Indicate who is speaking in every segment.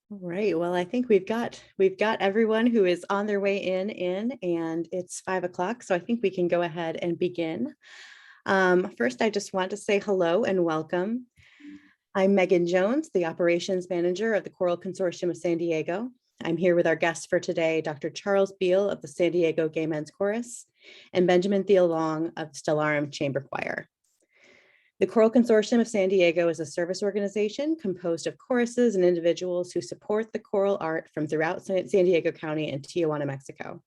Speaker 1: All right. Well, I think we've got everyone who is on their way in, and it's 5 o'clock. So I think we can go ahead and begin. First, I just want to say hello and welcome. I'm Megan Jones, the Operations Manager of the Choral Consortium of San Diego. I'm here with our guests for today, Dr. Charles Beale of the San Diego Gay Men's Chorus and Benjamin Thiele-Long of Stellarum Chamber Choir. The Choral Consortium of San Diego is a service organization composed of choruses and individuals who support the choral art from throughout San Diego County and Tijuana, Mexico.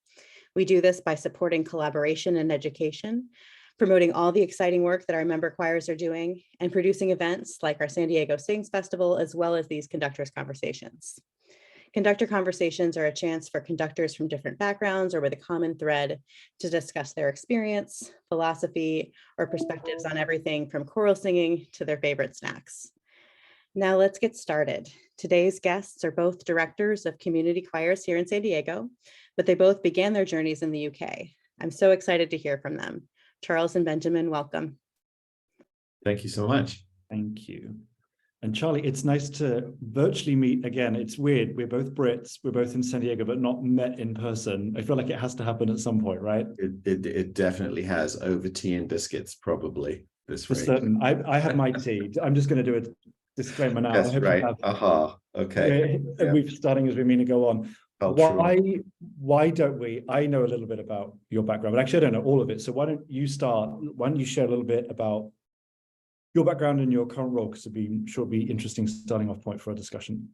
Speaker 1: We do this by supporting collaboration and education, promoting all the exciting work that our member choirs are doing, and producing events like our San Diego Sings Festival, as well as these conductors' conversations. Conductor conversations are a chance for conductors from different backgrounds or with a common thread to discuss their experience, philosophy, or perspectives on everything from choral singing to their favorite snacks. Now let's get started. Today's guests are both directors of community choirs here in San Diego, but they both began their journeys in the UK. I'm so excited to hear from them. Charles and Benjamin, welcome.
Speaker 2: Thank you so much.
Speaker 3: Thank you. And Charlie, it's nice to virtually meet again. It's weird. We're both Brits. We're both in San Diego, but not met in person. I feel like it has to happen at some point, right?
Speaker 2: It definitely has, over tea and biscuits, probably.
Speaker 3: For certain. I have my tea. I'm just going to do a disclaimer now.
Speaker 2: Yes, right. Aha. Okay.
Speaker 3: We're starting as we mean to go on. Why don't we? I know a little bit about your background, but actually I don't know all of it. So why don't you start? Why don't you share a little bit about your background and your current role, because it'll be interesting starting off point for our discussion.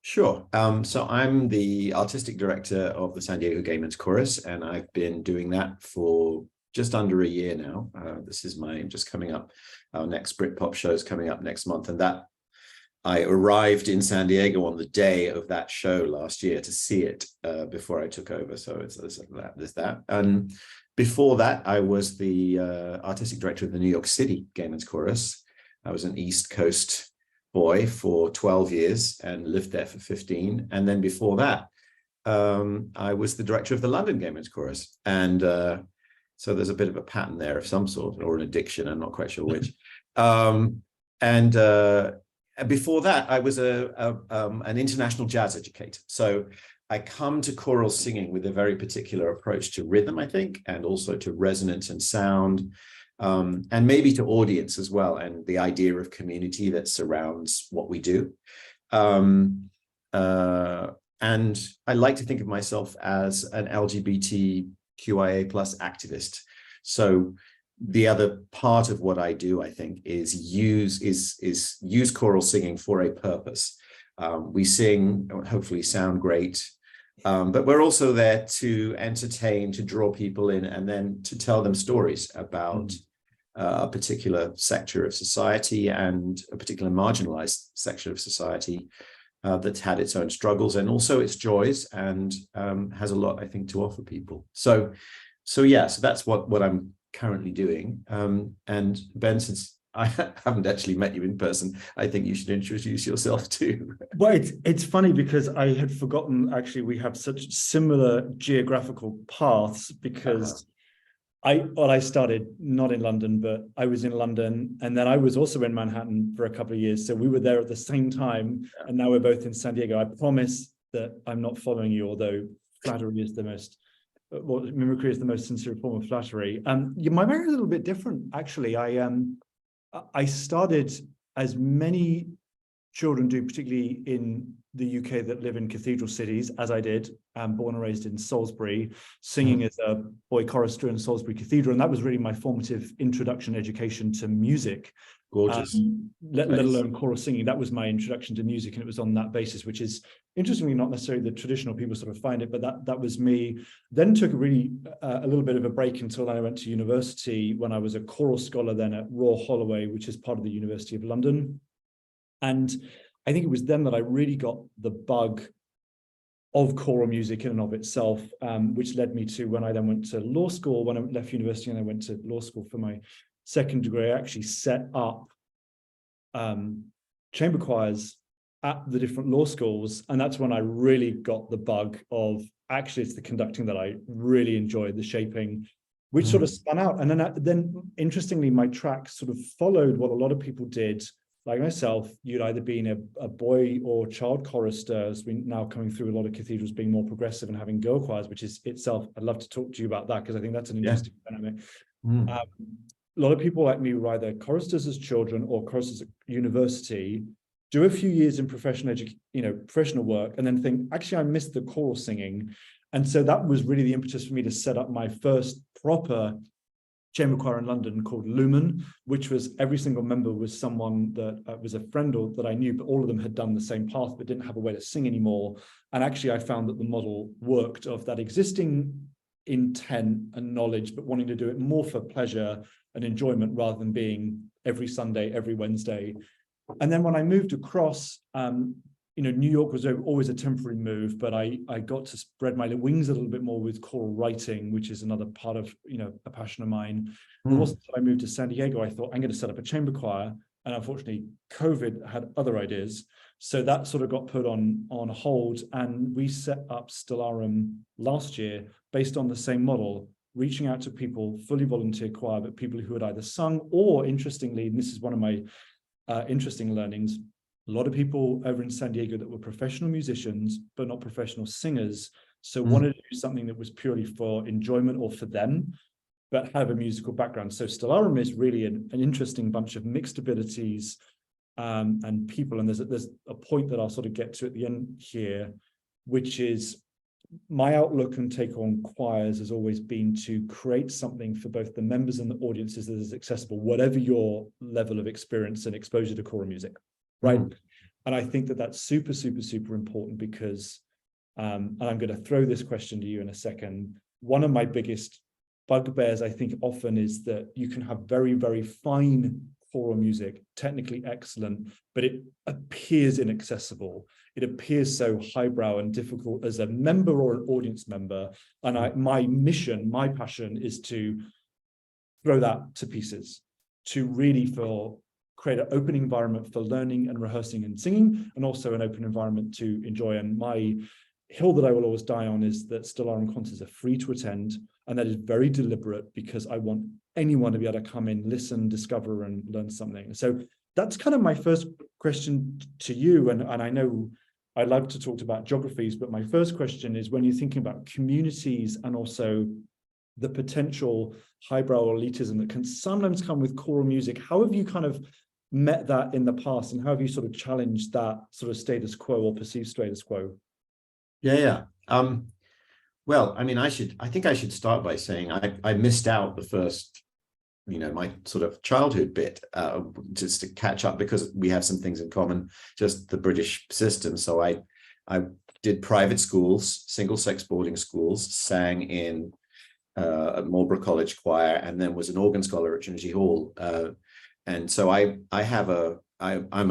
Speaker 2: Sure. So I'm the artistic director of the San Diego Gay Men's Chorus, and I've been doing that for just under a year now. This is just coming up. Our next Britpop show is coming up next month, and that I arrived in San Diego on the day of that show last year to see it before I took over. So there's that. And before that, I was the artistic director of the New York City Gay Men's Chorus. I was an East Coast boy for 12 years and lived there for 15. And then before that, I was the director of the London Gay Men's Chorus. And so there's a bit of a pattern there of some sort, or an addiction, I'm not quite sure which. And before that, I was an international jazz educator. So I come to choral singing with a very particular approach to rhythm, I think, and also to resonance and sound, and maybe to audience as well, and the idea of community that surrounds what we do. And I like to think of myself as an LGBTQIA+ activist. So the other part of what I do, I think, is use choral singing for a purpose. We sing, hopefully sound great, but we're also there to entertain, to draw people in, and then to tell them stories about a particular sector of society and a particular marginalized section of society that's had its own struggles and also its joys, and has a lot, I think, to offer people. So that's what I'm currently doing. And Ben, since I haven't actually met you in person, I think you should introduce yourself too.
Speaker 3: Well, it's funny because I had forgotten, actually, we have such similar geographical paths, because I started not in London, but I was in London, and then I was also in Manhattan for a couple of years. So we were there at the same time, and now we're both in San Diego. I promise that I'm not following you, although flattery is the most, mimicry is the most sincere form of flattery. My background is a little bit different, actually. I started, as many children do, particularly in the UK that live in cathedral cities, as I did, born and raised in Salisbury, singing as a boy chorister in Salisbury Cathedral. And that was really my formative introduction education to music.
Speaker 2: Gorgeous.
Speaker 3: Let alone choral singing. That was my introduction to music, and it was on that basis, which is interestingly not necessarily the traditional people sort of find it, but that was me. Then took a little bit of a break until I went to university, when I was a choral scholar then at Royal Holloway, which is part of the University of London. And I think it was then that I really got the bug of choral music in and of itself, which led me to, when I then went to law school, when I left university and I went to law school for my second degree, I actually set up chamber choirs at the different law schools. And that's when I really got the bug of, actually, it's the conducting that I really enjoyed, the shaping, which sort of spun out. And then interestingly, my track sort of followed what a lot of people did like myself, you'd either been a boy or child chorister, as we now coming through a lot of cathedrals being more progressive and having girl choirs, which is itself, I'd love to talk to you about that because I think that's an interesting dynamic. A lot of people like me were either choristers as children or choristers at university, do a few years in professional work, and then think, actually, I missed the choral singing. And so that was really the impetus for me to set up my first proper chamber choir in London called Lumen, which was every single member was someone that was a friend or that I knew, but all of them had done the same path but didn't have a way to sing anymore. And actually, I found that the model worked of that existing intent and knowledge, but wanting to do it more for pleasure and enjoyment rather than being every Sunday, every Wednesday. And then when I moved across, New York was always a temporary move, but I got to spread my wings a little bit more with choral writing, which is another part of, a passion of mine. It wasn't until I moved to San Diego, I thought I'm going to set up a chamber choir. And unfortunately, COVID had other ideas. So that sort of got put on hold. And we set up Stellarum last year based on the same model, reaching out to people, fully volunteer choir, but people who had either sung or, interestingly, and this is one of my interesting learnings, a lot of people over in San Diego that were professional musicians, but not professional singers. So wanted to do something that was purely for enjoyment or for them, but have a musical background. So Stellarum is really an interesting bunch of mixed abilities and people. And there's a point that I'll sort of get to at the end here, which is my outlook and take on choirs has always been to create something for both the members and the audiences that is accessible, whatever your level of experience and exposure to choral music, right? And I think that that's super, super, super important because, and I'm going to throw this question to you in a second, one of my biggest bugbears, I think, often is that you can have very, very fine choral music, technically excellent, but it appears inaccessible. It appears so highbrow and difficult as a member or an audience member. And my mission, my passion is to throw that to pieces, to really create an open environment for learning and rehearsing and singing, and also an open environment to enjoy. And my hill that I will always die on is that Stellarum concerts are free to attend, and that is very deliberate because I want anyone to be able to come in, listen, discover, and learn something. So that's kind of my first question to you. And I know I love to talk about geographies, but my first question is, when you're thinking about communities and also the potential highbrow elitism that can sometimes come with choral music, how have you kind of met that in the past, and how have you sort of challenged that sort of status quo or perceived status quo?
Speaker 2: Well, I mean, I think I should start by saying I missed out the first, my sort of childhood bit, just to catch up, because we have some things in common, just the British system. So I did private schools, single-sex boarding schools, sang in a Marlborough College choir, and then was an organ scholar at Trinity Hall. And so I'm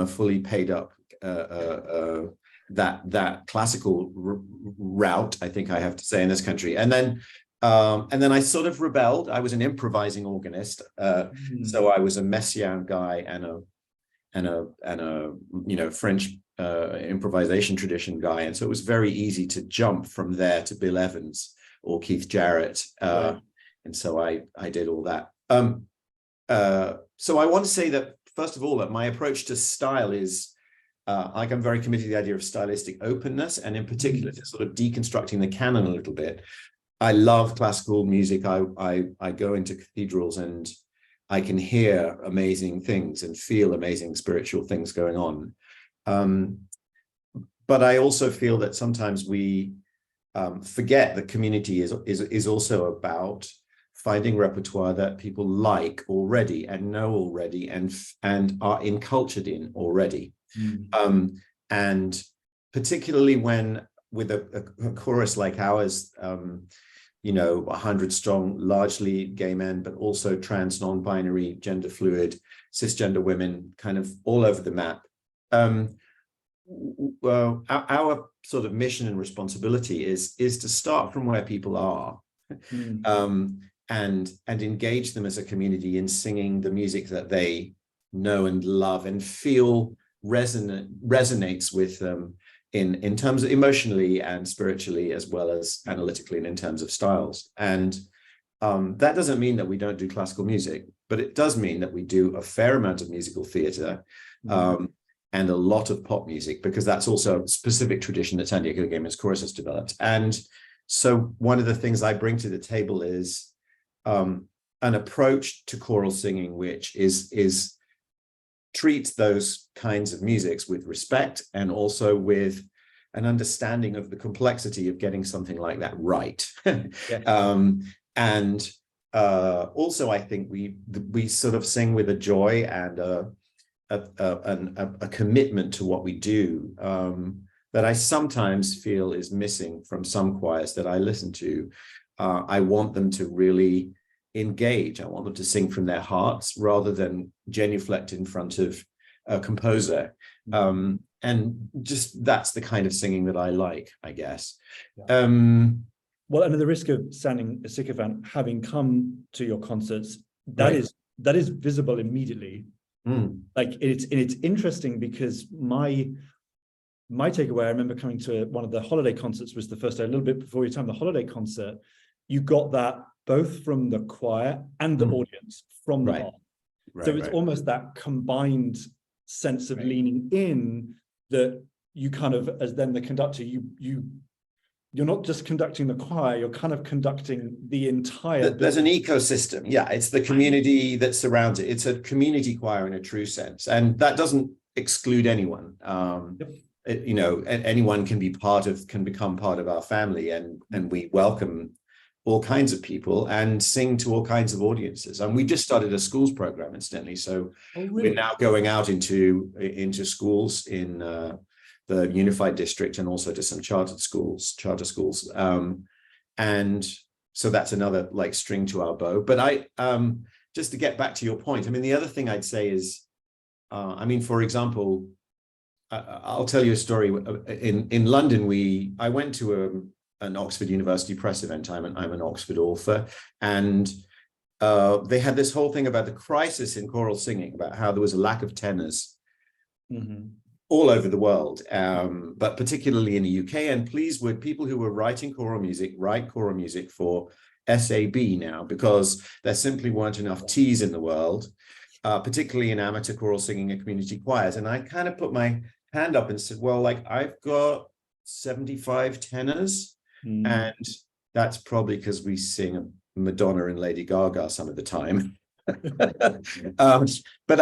Speaker 2: a fully paid up that classical route, I think I have to say, in this country. And then I sort of rebelled. I was an improvising organist, so I was a Messiaen guy and a French improvisation tradition guy, and so it was very easy to jump from there to Bill Evans or Keith Jarrett, and so I did all that. So I want to say that, first of all, that my approach to style is I'm very committed to the idea of stylistic openness, and in particular to sort of deconstructing the canon a little bit. I love classical music. I go into cathedrals and I can hear amazing things and feel amazing spiritual things going on. But I also feel that sometimes we forget that community is also about finding repertoire that people like already and know already and are encultured in already. And particularly when with a chorus like ours, 100 strong, largely gay men, but also trans, non-binary, gender fluid, cisgender women, kind of all over the map. Well, our sort of mission and responsibility is to start from where people are, and engage them as a community in singing the music that they know and love and feel resonates with them in terms of emotionally and spiritually, as well as analytically and in terms of styles. And That doesn't mean that we don't do classical music, but it does mean that we do a fair amount of musical theatre and a lot of pop music, because that's also a specific tradition that San Diego Gaymen's Chorus has developed. And so one of the things I bring to the table is an approach to choral singing, which is treats those kinds of musics with respect and also with an understanding of the complexity of getting something like that right. And also, I think we sort of sing with a joy and a commitment to what we do that I sometimes feel is missing from some choirs that I listen to. I want them to really engage. I want them to sing from their hearts rather than genuflect in front of a composer. And just that's the kind of singing that I like, I guess.
Speaker 3: Well, under the risk of sounding a sycophant, having come to your concerts, that is visible immediately. Like it's interesting because my takeaway, I remember coming to one of the holiday concerts, was the first day, a little bit before your time, the holiday concert. You got that both from the choir and the audience from the bar. So it's almost that combined sense of leaning in that you kind of, as then the conductor, you're not just conducting the choir, you're kind of conducting the entire...
Speaker 2: There's an ecosystem. Yeah, it's the community that surrounds it. It's a community choir in a true sense. And that doesn't exclude anyone. You know, anyone can become part of our family, and we welcome all kinds of people and sing to all kinds of audiences. And we just started a schools program, incidentally. So we're now going out into schools in the Unified District and also to some charter schools. And so that's another like string to our bow. But I just to get back to your point, I mean, the other thing I'd say is, I mean, for example, I'll tell you a story. In London, I went to an Oxford University Press event. I'm an Oxford author, and they had this whole thing about the crisis in choral singing, about how there was a lack of tenors all over the world, but particularly in the UK. And please, would people who were writing choral music write choral music for SAB now, because there simply weren't enough T's in the world, particularly in amateur choral singing and community choirs. And I kind of put my hand up and said, well, like, I've got 75 tenors, and that's probably because we sing Madonna and Lady Gaga some of the time. But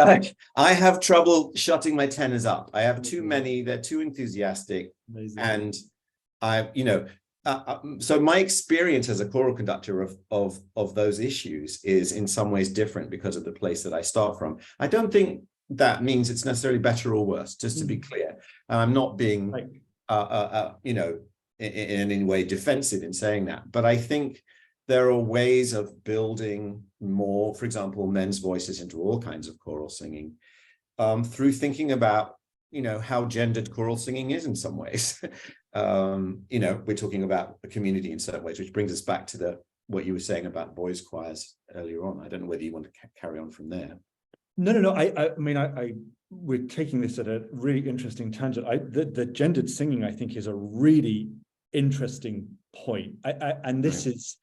Speaker 2: I have trouble shutting my tenors up. I have too many, they're too enthusiastic. Amazing. And so my experience as a choral conductor of those issues is in some ways different because of the place that I start from. I don't think that means it's necessarily better or worse, just to be clear. I'm not being in any way defensive in saying that, but I think there are ways of building more, for example, men's voices into all kinds of choral singing through thinking about, how gendered choral singing is in some ways. We're talking about a community in certain ways, which brings us back to what you were saying about boys' choirs earlier on. I don't know whether you want to carry on from there.
Speaker 3: No. I mean, we're taking this at a really interesting tangent. The gendered singing, I think, is a really interesting point. And this is,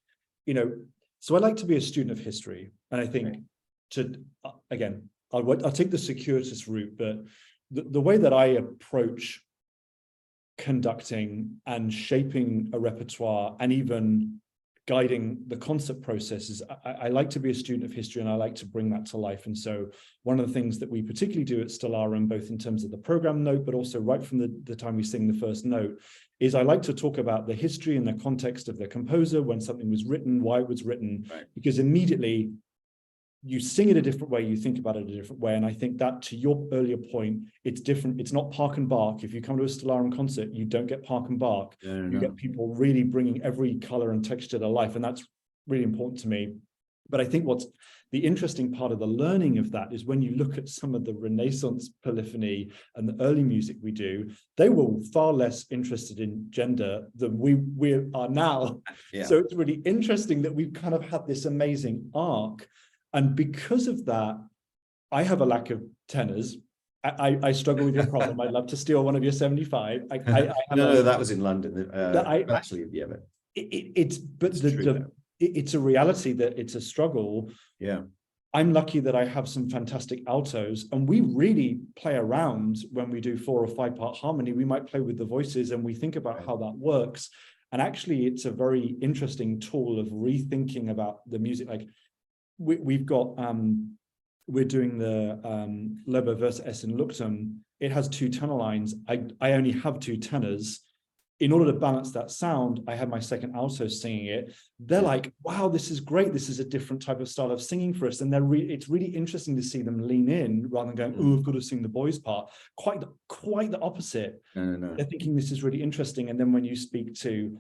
Speaker 3: so I like to be a student of history, and I think I'll take the circuitous route, but the way that I approach conducting and shaping a repertoire and even guiding the concert process is I like to be a student of history, and I like to bring that to life. And so one of the things that we particularly do at Stellarum, both in terms of the program note, but also right from the time we sing the first note, is I like to talk about the history and the context of the composer, when something was written, why it was written, because immediately you sing it a different way, you think about it a different way. And I think that, to your earlier point, it's different. It's not park and bark. If you come to a Stellarum concert, you don't get park and bark. You get people really bringing every color and texture to life. And that's really important to me. But I think what's the interesting part of the learning of that is when you look at some of the Renaissance polyphony and the early music we do, they were far less interested in gender than we are now. So it's really interesting that we've kind of had this amazing arc. And because of that, I have a lack of tenors. I struggle with your problem. I'd love to steal one of your 75.
Speaker 2: No, that was in London. Actually, yeah, but
Speaker 3: it's but it's a reality that it's a struggle.
Speaker 2: Yeah.
Speaker 3: I'm lucky that I have some fantastic altos, and we really play around when we do 4 or 5 part harmony. We might play with the voices and we think about how that works. And actually, it's a very interesting tool of rethinking about the music. Like we've got, we're doing the Lobo versus Essen Luctum. It has 2 tenor lines. I only have 2 tenors. In order to balance that sound, I had my second alto singing it. They're like, wow, this is great. This is a different type of style of singing for us. And it's really interesting to see them lean in rather than going, oh, I've got to sing the boys part. Quite the opposite.
Speaker 2: No.
Speaker 3: They're thinking this is really interesting. And then when you speak to,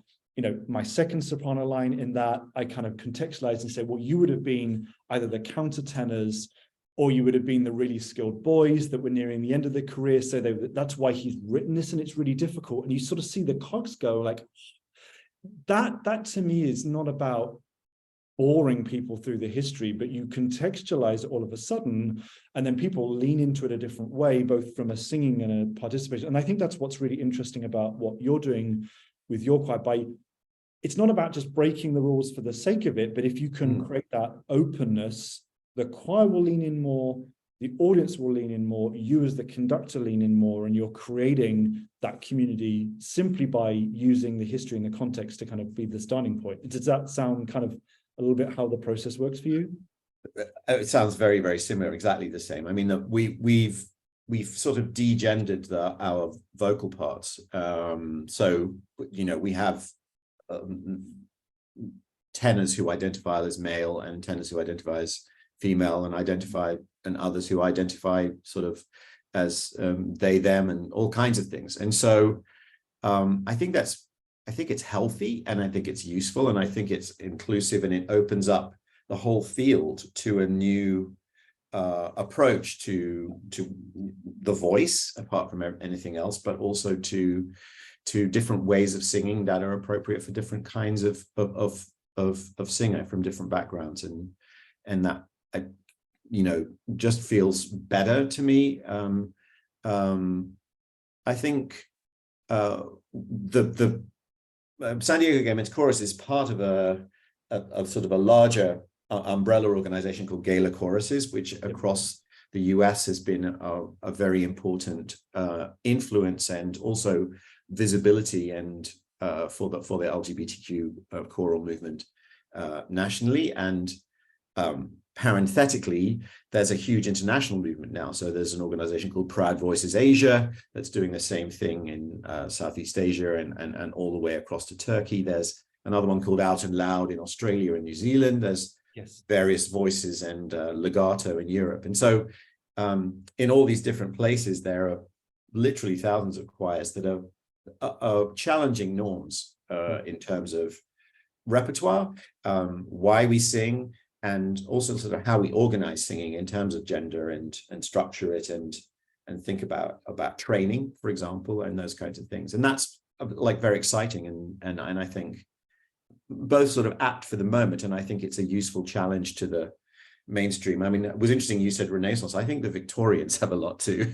Speaker 3: my second soprano line in that, I kind of contextualize and say, well, you would have been either the countertenors, or you would have been the really skilled boys that were nearing the end of their career. So that's why he's written this, and it's really difficult. And you sort of see the cogs go like that to me is not about boring people through the history, but you contextualize it all of a sudden, and then people lean into it a different way, both from a singing and a participation. And I think that's what's really interesting about what you're doing with your choir. It's not about just breaking the rules for the sake of it, but if you can create that openness, the choir will lean in more, the audience will lean in more, you as the conductor lean in more, and you're creating that community simply by using the history and the context to kind of be the starting point. Does that sound kind of a little bit how the process works for you?
Speaker 2: It sounds very, very similar, exactly the same. I mean, we've sort of degendered our vocal parts. So, we have tenors who identify as male and tenors who identify as female, and others who identify sort of as they, them, and all kinds of things. And so I think it's healthy, and I think it's useful, and I think it's inclusive, and it opens up the whole field to a new approach to the voice, apart from anything else, but also to different ways of singing that are appropriate for different kinds of singer from different backgrounds, and that just feels better to me. I think the San Diego Gay Men's Chorus is part of a sort of a larger umbrella organization called Gala Choruses, which across the US has been a very important influence and also visibility and for the LGBTQ choral movement nationally. And parenthetically, there's a huge international movement now. So there's an organization called Proud Voices Asia that's doing the same thing in Southeast Asia and all the way across to Turkey. There's another one called Out and Loud in Australia and New Zealand. There's various voices and legato in Europe. And so in all these different places, there are literally thousands of choirs that are challenging norms in terms of repertoire, why we sing, and also sort of how we organize singing in terms of gender and structure it and think about training, for example, and those kinds of things. And that's like very exciting and I think both sort of apt for the moment. And I think it's a useful challenge to the mainstream. I mean, it was interesting you said Renaissance. I think the Victorians have a lot to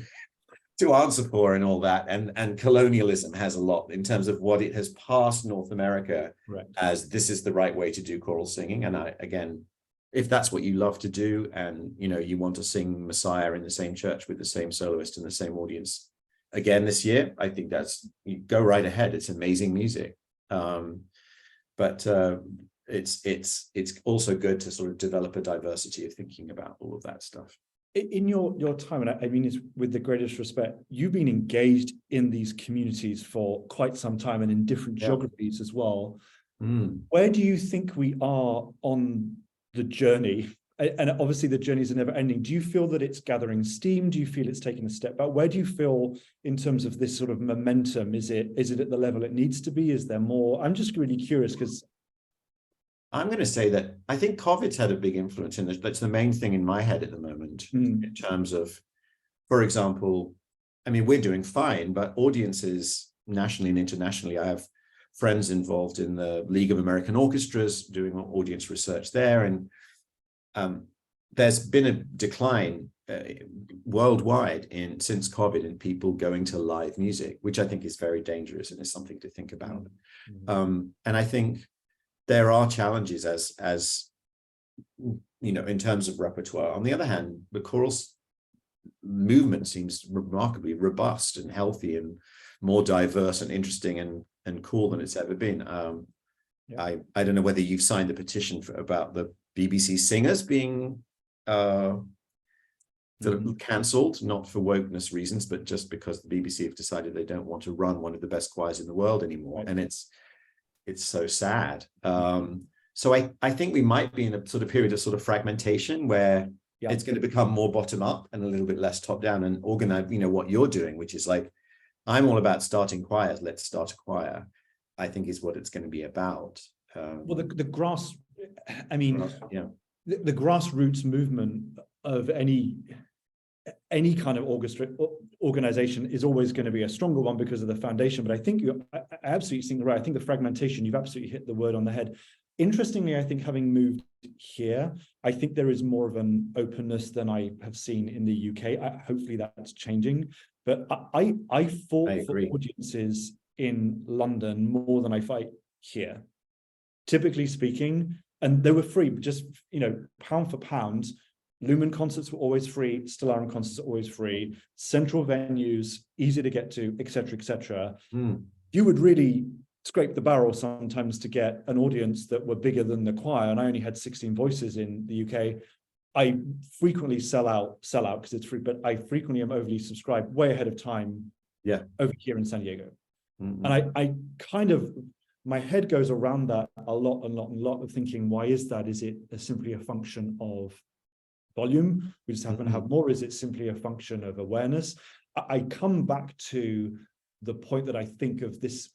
Speaker 2: answer for and all that, and colonialism has a lot in terms of what it has passed North America as this is the right way to do choral singing. And again, if that's what you love to do, and you want to sing Messiah in the same church with the same soloist and the same audience again this year, I think you go right ahead. It's amazing music, but it's also good to sort of develop a diversity of thinking about all of that stuff.
Speaker 3: In your time, and I mean it's with the greatest respect, you've been engaged in these communities for quite some time and in different geographies as well. Where do you think we are on the journey? And obviously the journeys are never ending. Do you feel that it's gathering steam? Do you feel it's taking a step back? Where do you feel in terms of this sort of momentum? Is it at the level it needs to be? Is there more? I'm just really curious because
Speaker 2: I'm going to say that I think COVID's had a big influence in this. That's the main thing in my head at the moment in terms of, for example, I mean, we're doing fine, but audiences nationally and internationally, I have friends involved in the League of American Orchestras doing audience research there. And there's been a decline worldwide since COVID in people going to live music, which I think is very dangerous and is something to think about. And I think there are challenges as you know, in terms of repertoire. On the other hand, the choral movement seems remarkably robust and healthy and more diverse and interesting and cool than it's ever been. I don't know whether you've signed the petition about the BBC singers being cancelled, not for wokeness reasons, but just because the BBC have decided they don't want to run one of the best choirs in the world anymore. Right. And it's so sad. So I think we might be in a sort of period of sort of fragmentation where it's going to become more bottom up and a little bit less top down and organized, you know, what you're doing, which is like, I'm all about starting choirs. Let's start a choir, I think is what it's going to be about.
Speaker 3: Well, the grassroots movement of any kind of organization is always going to be a stronger one because of the foundation. But I think you're absolutely think right. I think the fragmentation, you've absolutely hit the word on the head. Interestingly, I think having moved here, I think there is more of an openness than I have seen in the UK. Hopefully that's changing. But I fought for audiences in London more than I fight here, typically speaking. And they were free, but just, you know, pound for pound. Lumen concerts were always free. Stellarum concerts are always free. Central venues, easy to get to, etc., etc. You would really scrape the barrel sometimes to get an audience that were bigger than the choir. And I only had 16 voices in the UK. I frequently sell out because it's free, but I frequently am overly subscribed way ahead of time. Yeah, over here in San Diego, and I kind of, my head goes around that a lot of thinking, why is that? Is it simply a function of volume? We just happen to have more. Is it simply a function of awareness? I come back to the point that I think of this,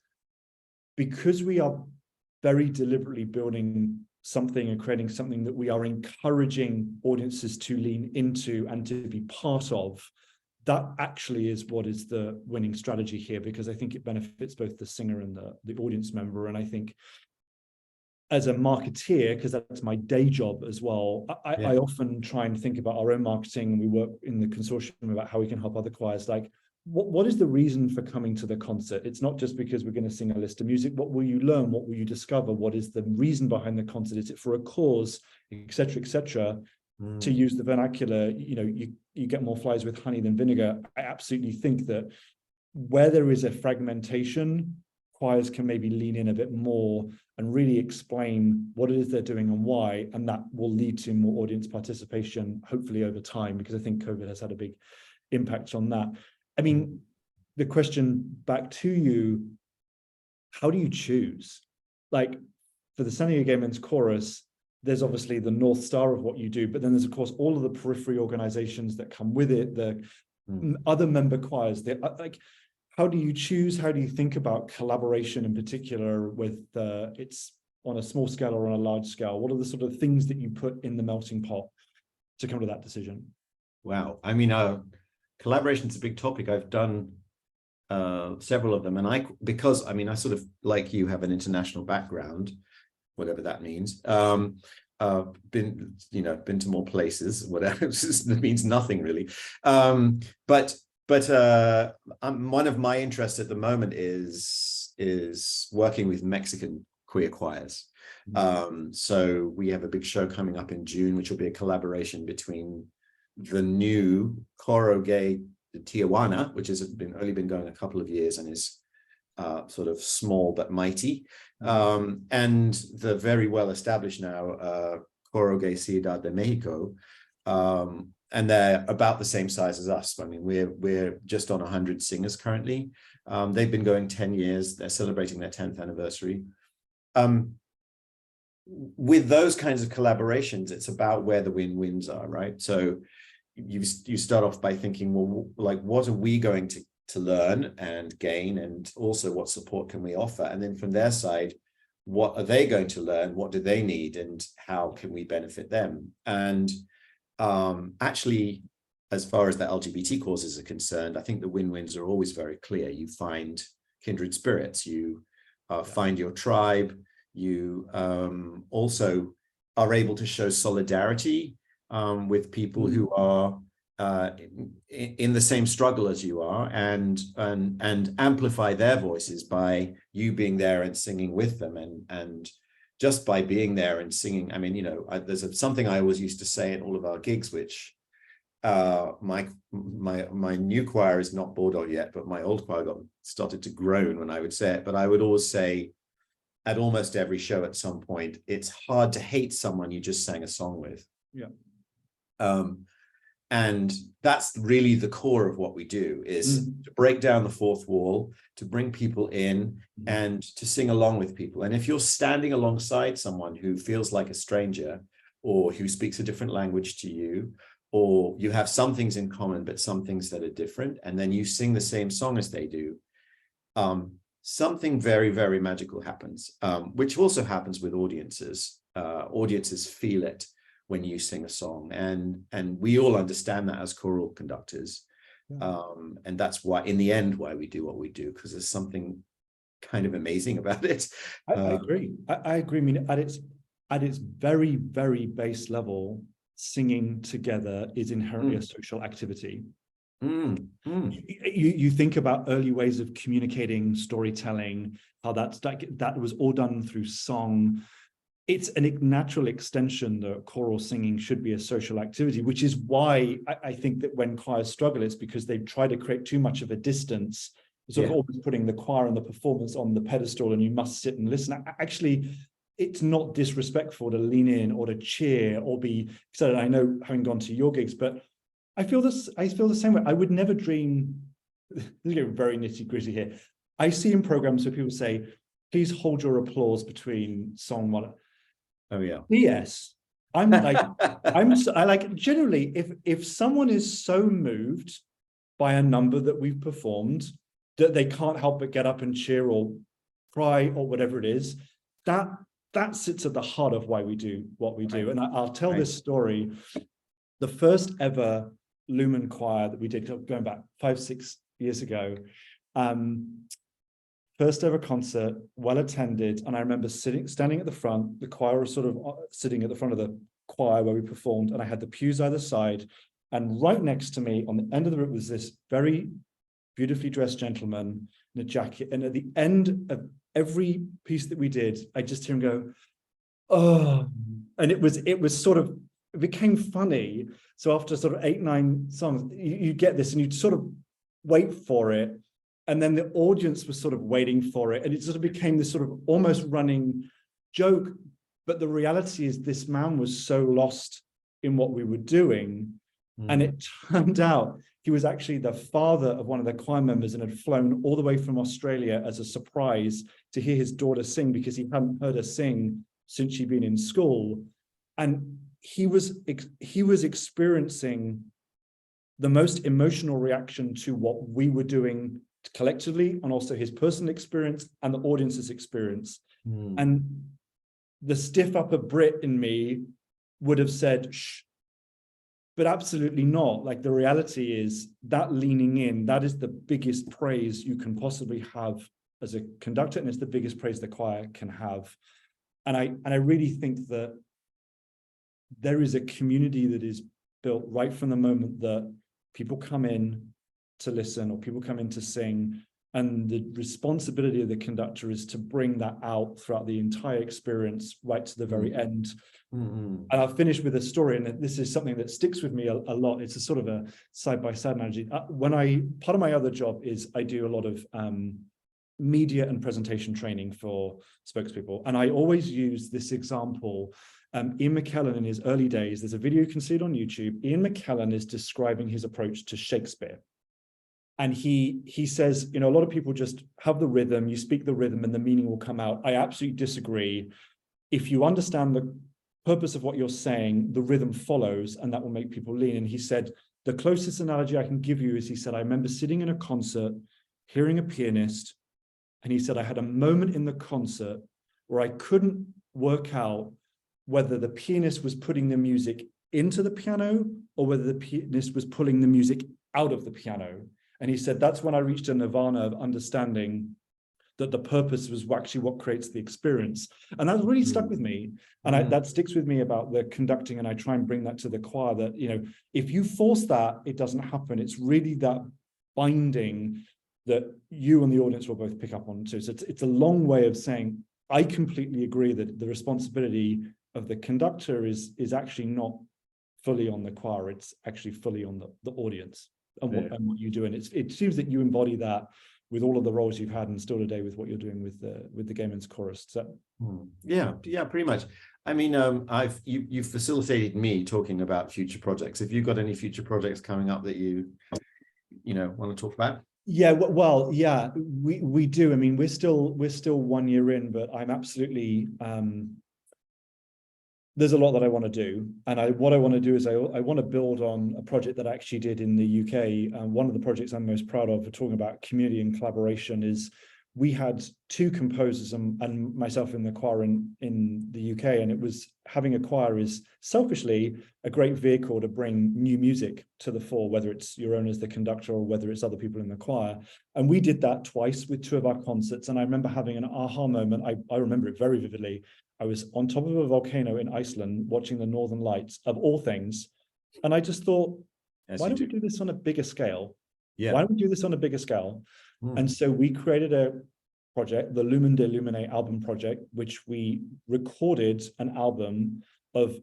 Speaker 3: because we are very deliberately building something and creating something that we are encouraging audiences to lean into and to be part of. That actually is what is the winning strategy here, because I think it benefits both the singer and the audience member. And I think as a marketeer, because that's my day job as well, I often try and think about our own marketing, and we work in the consortium about how we can help other choirs. Like, what is the reason for coming to the concert? It's not just because we're going to sing a list of music. What will you learn? What will you discover? What is the reason behind the concert? Is it for a cause, etc., etc.? To use the vernacular, you know, you get more flies with honey than vinegar. I absolutely think that where there is a fragmentation, choirs can maybe lean in a bit more and really explain what it is they're doing and why, and that will lead to more audience participation, hopefully over time, because I think COVID has had a big impact on that. I mean, the question back to you, how do you choose? Like, for the San Diego Gay Men's Chorus, there's obviously the North Star of what you do, but then there's, of course, all of the periphery organizations that come with it, the other member choirs. Like, how do you choose? How do you think about collaboration in particular with it's on a small scale or on a large scale? What are the sort of things that you put in the melting pot to come to that decision?
Speaker 2: Wow. I mean, collaboration is a big topic. I've done several of them, and because I sort of, like you, have an international background, whatever that means. Been to more places, whatever. It means nothing really. But one of my interests at the moment is working with Mexican queer choirs. So we have a big show coming up in June, which will be a collaboration between the new Coro Gay Tijuana, which has only been going a couple of years and is sort of small but mighty, and the very well established now Coro Gay Ciudad de Mexico, and they're about the same size as us. I mean, we're just on 100 singers currently. They've been going 10 years. They're celebrating their 10th anniversary. With those kinds of collaborations, it's about where the win-wins are, right? So you start off by thinking, well, like, what are we going to learn and gain, and also what support can we offer? And then from their side, what are they going to learn? What do they need? And how can we benefit them? And actually, as far as the LGBT causes are concerned, I think the win-wins are always very clear. You find kindred spirits, you find your tribe, you also are able to show solidarity with people who are in the same struggle as you are, and amplify their voices by you being there and singing with them, and just by being there and singing. I mean, you know, there's something I always used to say at all of our gigs, which my new choir is not Bordeaux yet, but my old choir started to groan when I would say it. But I would always say at almost every show at some point, it's hard to hate someone you just sang a song with.
Speaker 3: Yeah.
Speaker 2: And that's really the core of what we do, is to break down the fourth wall, to bring people in and to sing along with people. And if you're standing alongside someone who feels like a stranger, or who speaks a different language to you, or you have some things in common, but some things that are different, and then you sing the same song as they do, something very, very magical happens, which also happens with audiences. Audiences feel it when you sing a song, and we all understand that as choral conductors. And that's why, in the end, why we do what we do, because there's something kind of amazing about it.
Speaker 3: I agree. I agree. I mean, at its very, very base level, singing together is inherently a social activity. You think about early ways of communicating, storytelling, how that was all done through song. It's a natural extension that choral singing should be a social activity, which is why I think that when choirs struggle, it's because they try to create too much of a distance, sort of always putting the choir and the performance on the pedestal, and you must sit and listen. Actually, it's not disrespectful to lean in or to cheer or be excited. I know, having gone to your gigs, but I feel the same way. I would never dream, this is getting very nitty gritty here. I see in programs where people say, please hold your applause between song one.
Speaker 2: Oh yeah.
Speaker 3: Yes. I like generally, if someone is so moved by a number that we've performed that they can't help but get up and cheer or cry or whatever it is, that sits at the heart of why we do what we do. And I'll tell this story. The first ever Lumen choir that we did, going back 5-6 years ago, first ever concert, well attended, and I remember standing at the front. The choir was sort of sitting at the front of the choir where we performed, and I had the pews either side, and right next to me on the end of the room was this very beautifully dressed gentleman in a jacket, and at the end of every piece that we did, I just hear him go, oh, and it became funny. So after sort of 8-9 songs, you get this and you sort of wait for it. And then the audience was sort of waiting for it. And it sort of became this sort of almost running joke. But the reality is this man was so lost in what we were doing. And it turned out he was actually the father of one of the choir members and had flown all the way from Australia as a surprise to hear his daughter sing, because he hadn't heard her sing since she'd been in school. And he was experiencing the most emotional reaction to what we were doing collectively, and also his personal experience and the audience's experience. And the stiff upper Brit in me would have said, shh, but absolutely not. Like, the reality is that leaning in, that is the biggest praise you can possibly have as a conductor, and it's the biggest praise the choir can have. And I really think that there is a community that is built right from the moment that people come in to listen or people come in to sing, and the responsibility of the conductor is to bring that out throughout the entire experience right to the very end. And I'll finish with a story, and this is something that sticks with me a lot. It's a sort of a side-by-side analogy. Part of my other job is I do a lot of media and presentation training for spokespeople, and I always use this example. Ian McKellen, in his early days, there's a video, you can see it on YouTube. Ian McKellen is describing his approach to Shakespeare. And he says, you know, a lot of people just have the rhythm, you speak the rhythm and the meaning will come out. I absolutely disagree. If you understand the purpose of what you're saying, the rhythm follows, and that will make people lean. And he said, the closest analogy I can give you is, he said, I remember sitting in a concert, hearing a pianist, and he said, I had a moment in the concert where I couldn't work out whether the pianist was putting the music into the piano or whether the pianist was pulling the music out of the piano. And he said, that's when I reached a nirvana of understanding that the purpose was actually what creates the experience. And that really stuck with me. And that sticks with me about the conducting. And I try and bring that to the choir, that, you know, if you force that, it doesn't happen. It's really that binding that you and the audience will both pick up on too. So it's a long way of saying, I completely agree that the responsibility of the conductor is actually not fully on the choir, it's actually fully on the audience and what you do. And it seems that you embody that with all of the roles you've had and still today with what you're doing with the Gayman's Chorus. So
Speaker 2: yeah, pretty much. I mean, you've facilitated me talking about future projects. Have you got any future projects coming up that you want to talk about?
Speaker 3: Yeah, well, yeah, we do. I mean, we're still 1 year in, but I'm absolutely there's a lot that I want to do, and what I want to do is I want to build on a project that I actually did in the UK. One of the projects I'm most proud of for talking about community and collaboration is we had 2 composers and myself in the choir in the UK, and it was having a choir is selfishly a great vehicle to bring new music to the fore, whether it's your own as the conductor or whether it's other people in the choir. And we did that twice with 2 of our concerts, and I remember having an aha moment. I remember it very vividly. I was on top of a volcano in Iceland watching the Northern Lights, of all things. And I just thought, why don't we do this on a bigger scale? Yeah. Why don't we do this on a bigger scale? And so we created a project, the Lumen de Lumine album project, which we recorded an album of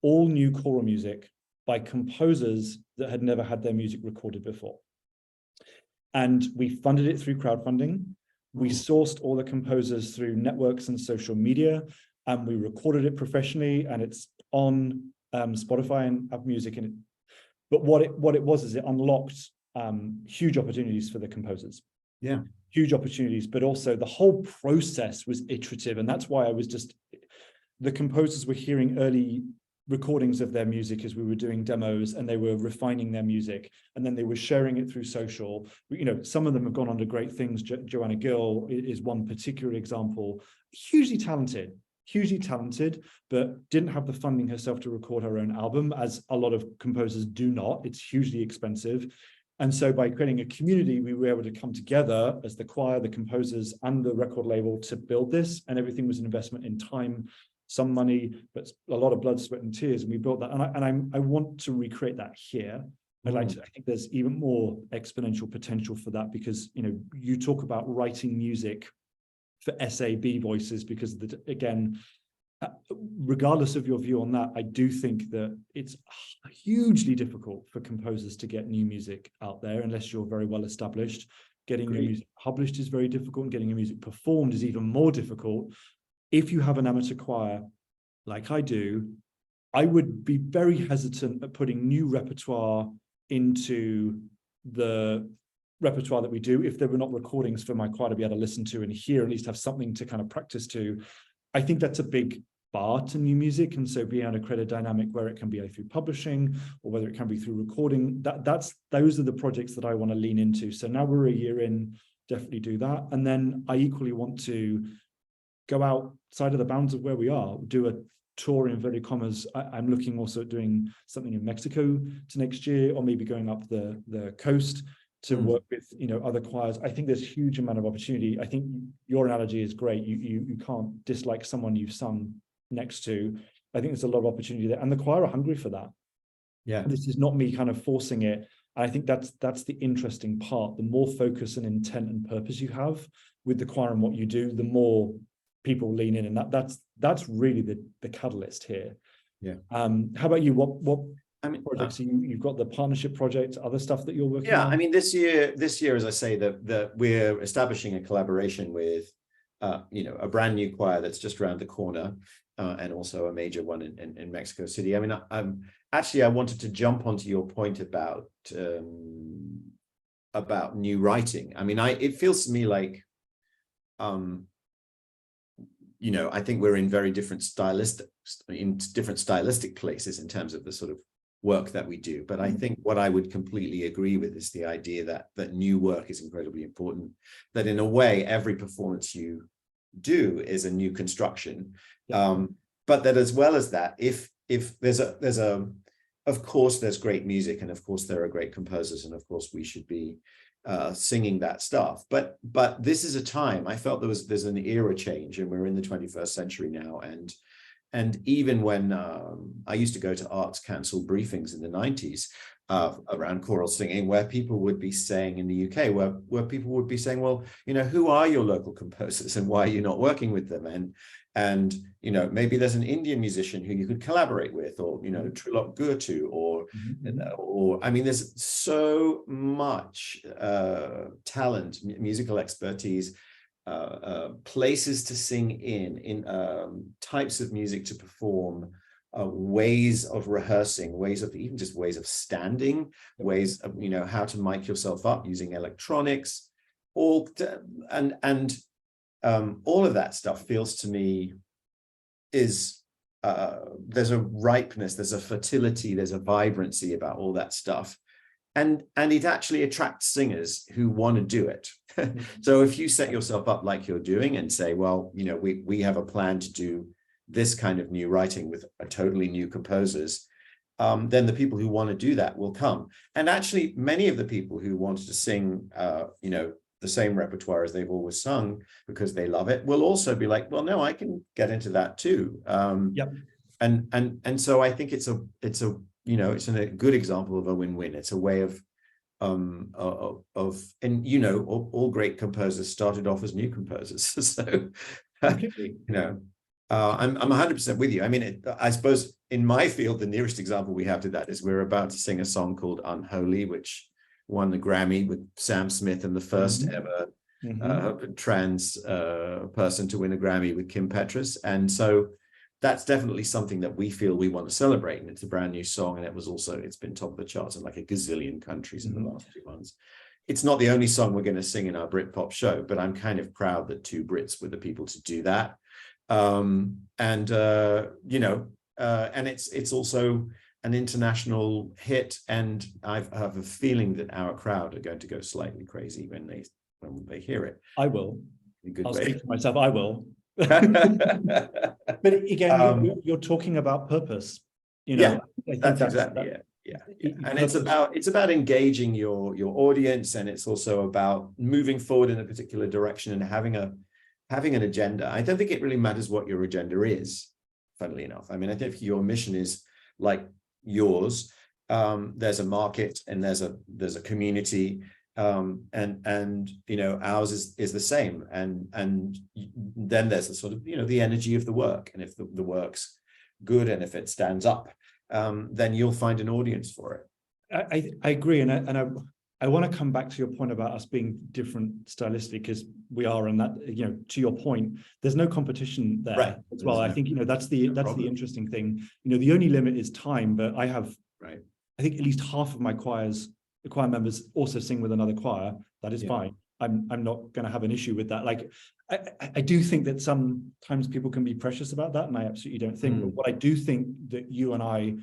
Speaker 3: all new choral music by composers that had never had their music recorded before. And we funded it through crowdfunding. We sourced all the composers through networks and social media, and we recorded it professionally, and it's on Spotify and Apple Music. But what it was is it unlocked huge opportunities for the composers. Yeah, huge opportunities, but also the whole process was iterative, and that's why the composers were hearing early recordings of their music as we were doing demos, and they were refining their music, and then they were sharing it through social. Some of them have gone on to great things. Joanna Gill is one particular example, hugely talented, but didn't have the funding herself to record her own album, as a lot of composers do not. It's hugely expensive. And so by creating a community, we were able to come together as the choir, the composers, and the record label to build this. And everything was an investment in time, some money, but a lot of blood, sweat, and tears. And we built that. And I want to recreate that here. I think there's even more exponential potential for that, because you talk about writing music for SAB voices, because again, regardless of your view on that, I do think that it's hugely difficult for composers to get new music out there unless you're very well established. Getting your music published is very difficult, and getting your music performed is even more difficult. If you have an amateur choir like I do, I would be very hesitant at putting new repertoire into the repertoire that we do if there were not recordings for my choir to be able to listen to and hear, at least have something to kind of practice to. I think that's a big bar to new music, and so being able to create a dynamic where it can be either through publishing or whether it can be through recording, those are the projects that I want to lean into. So now we're a year in, definitely do that. And then I equally want to go outside of the bounds of where we are, do a tour in inverted commas. I'm looking also at doing something in Mexico to next year, or maybe going up the coast to work with other choirs. I think there's a huge amount of opportunity. I think your analogy is great. You can't dislike someone you've sung next to. I think there's a lot of opportunity there, and the choir are hungry for that. Yeah, this is not me kind of forcing it. And I think that's the interesting part. The more focus and intent and purpose you have with the choir and what you do, the more people lean in, and that's really the catalyst here. Yeah. How about you? What projects you've got? The partnership project, other stuff that you're working on?
Speaker 2: I mean, this year, as I say, that we're establishing a collaboration with a brand new choir that's just around the corner, and also a major one in Mexico City. I mean, I wanted to jump onto your point about new writing. I mean, it feels to me like I think we're in very different stylistic places in terms of the sort of work that we do. But I think what I would completely agree with is the idea that new work is incredibly important, that in a way, every performance you do is a new construction. But that as well as that, if of course, there's great music, and of course there are great composers, and of course we should be singing that stuff. But this is a time, I felt there's an era change, and we're in the 21st century now, even when I used to go to Arts Council briefings in the 90s around choral singing, where people would be saying in the UK, where people would be saying, well, you know, who are your local composers and why are you not working with them? And you know, maybe there's an Indian musician who you could collaborate with, or, you know, Trilok Gurtu, or I mean, there's so much talent, musical expertise, places to sing in types of music to perform, ways of rehearsing, ways of even just ways of standing, ways of, you know, how to mic yourself up using electronics, all of that stuff feels to me is there's a ripeness, there's a fertility, there's a vibrancy about all that stuff. And it actually attracts singers who want to do it. So if you set yourself up like you're doing and say, well, you know, we have a plan to do this kind of new writing with a totally new composers, then the people who want to do that will come. And actually, many of the people who wanted to sing, you know, the same repertoire as they've always sung because they love it will also be like, well, no, I can get into that too. And so I think it's a you know, it's a good example of a win-win. It's a way of and you know, all great composers started off as new composers. So you know, I'm 100% with you. I mean, I suppose in my field, the nearest example we have to that is we're about to sing a song called Unholy, which won the Grammy with Sam Smith, and the first ever trans person to win a Grammy with Kim Petras. And so that's definitely something that we feel we want to celebrate. And it's a brand new song. And it's been top of the charts in like a gazillion countries in the last 2 months. It's not the only song we're going to sing in our Britpop show, but I'm kind of proud that 2 Brits were the people to do that. You know, and it's also an international hit. And I have a feeling that our crowd are going to go slightly crazy when they hear it.
Speaker 3: I will. I'll speak for myself. I will. But again, you're talking about purpose, you know.
Speaker 2: Yeah, that's exactly it. Yeah. And it's about engaging your audience, and it's also about moving forward in a particular direction and having an agenda. I don't think it really matters what your agenda is, funnily enough. I mean, I think if your mission is like yours, there's a market and there's a community. And you know, ours is the same, and then there's a sort of, you know, the energy of the work, and if the work's good and if it stands up, then you'll find an audience for it.
Speaker 3: I agree, and I want to come back to your point about us being different stylistically, because we are, and that, you know, to your point, there's no competition there as well. I think, you know, that's the interesting thing. You know, the only limit is time, but I have I think at least half of my choir members also sing with another choir. That is fine. I'm not going to have an issue with that. Like, I do think that sometimes people can be precious about that, and I absolutely don't think. But what I do think that you and I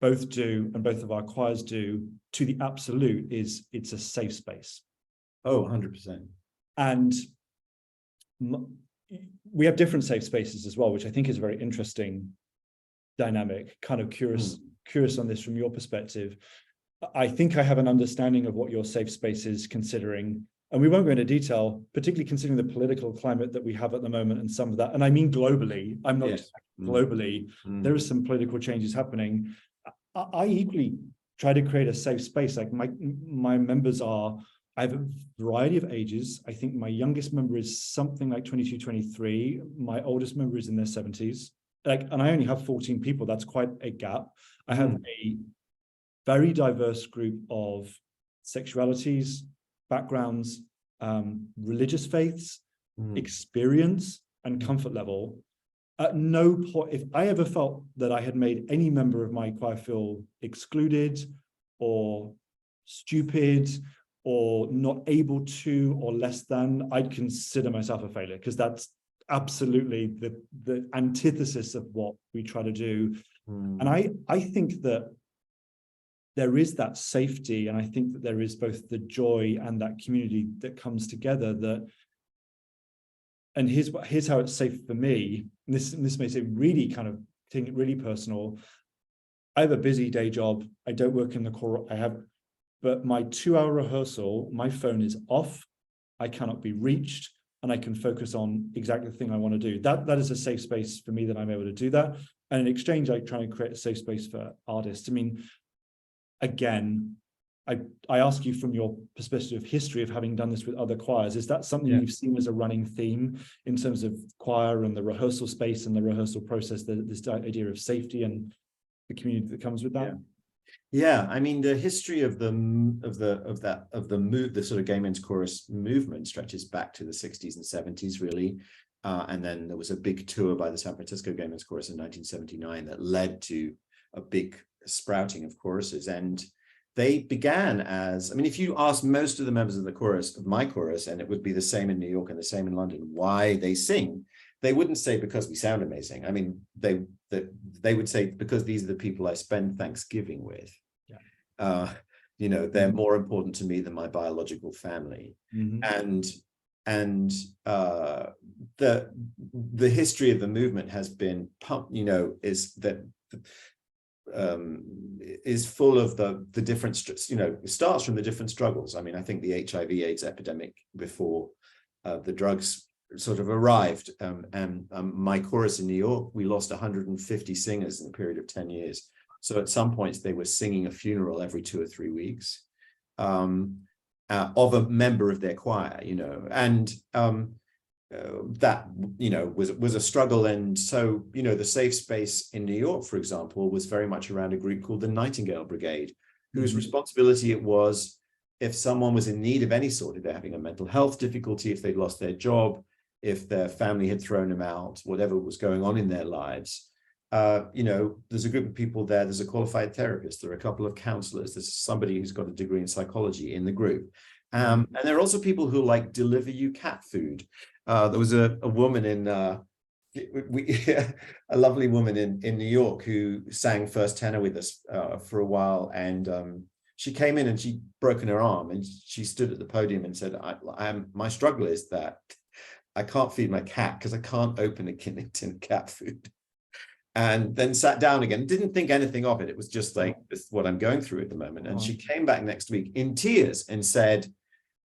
Speaker 3: both do, and both of our choirs do, to the absolute, is it's a safe space.
Speaker 2: Oh, 100%.
Speaker 3: And we have different safe spaces as well, which I think is a very interesting dynamic. Kind of curious on this from your perspective. I think I have an understanding of what your safe space is, considering, and we won't go into detail, particularly considering the political climate that we have at the moment and some of that. And I mean globally, I'm not just globally. There is some political changes happening. I equally try to create a safe space. Like my members I have a variety of ages. I think my youngest member is something like 22, 23. My oldest member is in their 70s. And I only have 14 people. That's quite a gap. I have a very diverse group of sexualities, backgrounds, religious faiths, experience, and comfort level. At no point, if I ever felt that I had made any member of my choir feel excluded or stupid or not able to or less than, I'd consider myself a failure, because that's absolutely the antithesis of what we try to do. And I think that there is that safety, and I think that there is both the joy and that community that comes together. And here's how it's safe for me. And this may say really kind of take it really personal. I have a busy day job. I don't work in the choral. But my 2-hour rehearsal, my phone is off. I cannot be reached. and I can focus on exactly the thing I want to do. That is a safe space for me that I'm able to do that. And in exchange, I try and create a safe space for artists. I mean, again, I ask you from your perspective of history of having done this with other choirs, is that something you've seen as a running theme in terms of choir and the rehearsal space and the rehearsal process, this idea of safety and the community that comes with that?
Speaker 2: Yeah, I mean, the history of the sort of gay men's chorus movement stretches back to the 60s and 70s, really. And then there was a big tour by the San Francisco Gay Men's Chorus in 1979 that led to a big sprouting of choruses. And they began as, I mean, if you ask most of the members of the chorus, of my chorus, and it would be the same in New York and the same in London, why they sing, they wouldn't say because we sound amazing. I mean, they would say because these are the people I spend Thanksgiving with. You know, they're more important to me than my biological family. And the history of the movement has been, you know, is that is full of the different, you know, it starts from the different struggles. I mean, I think the HIV/AIDS epidemic before the drugs sort of arrived, and my chorus in New York, we lost 150 singers in a period of 10 years. So at some points they were singing a funeral every 2 or 3 weeks of a member of their choir, you know, and that, you know, was a struggle. And so, you know, the safe space in New York, for example, was very much around a group called the Nightingale Brigade, whose responsibility it was, if someone was in need of any sort, if they're having a mental health difficulty, if they'd lost their job, if their family had thrown them out, whatever was going on in their lives, you know, there's a group of people there, there's a qualified therapist, there are a couple of counselors, there's somebody who's got a degree in psychology in the group. And there are also people who like deliver you cat food. There was a woman in, a lovely woman in New York who sang first tenor with us for a while. And she came in and she'd broken her arm, and she stood at the podium and said, my struggle is that I can't feed my cat because I can't open a tin of cat food. And then sat down again, didn't think anything of it. It was just like, this is what I'm going through at the moment. And she came back next week in tears and said,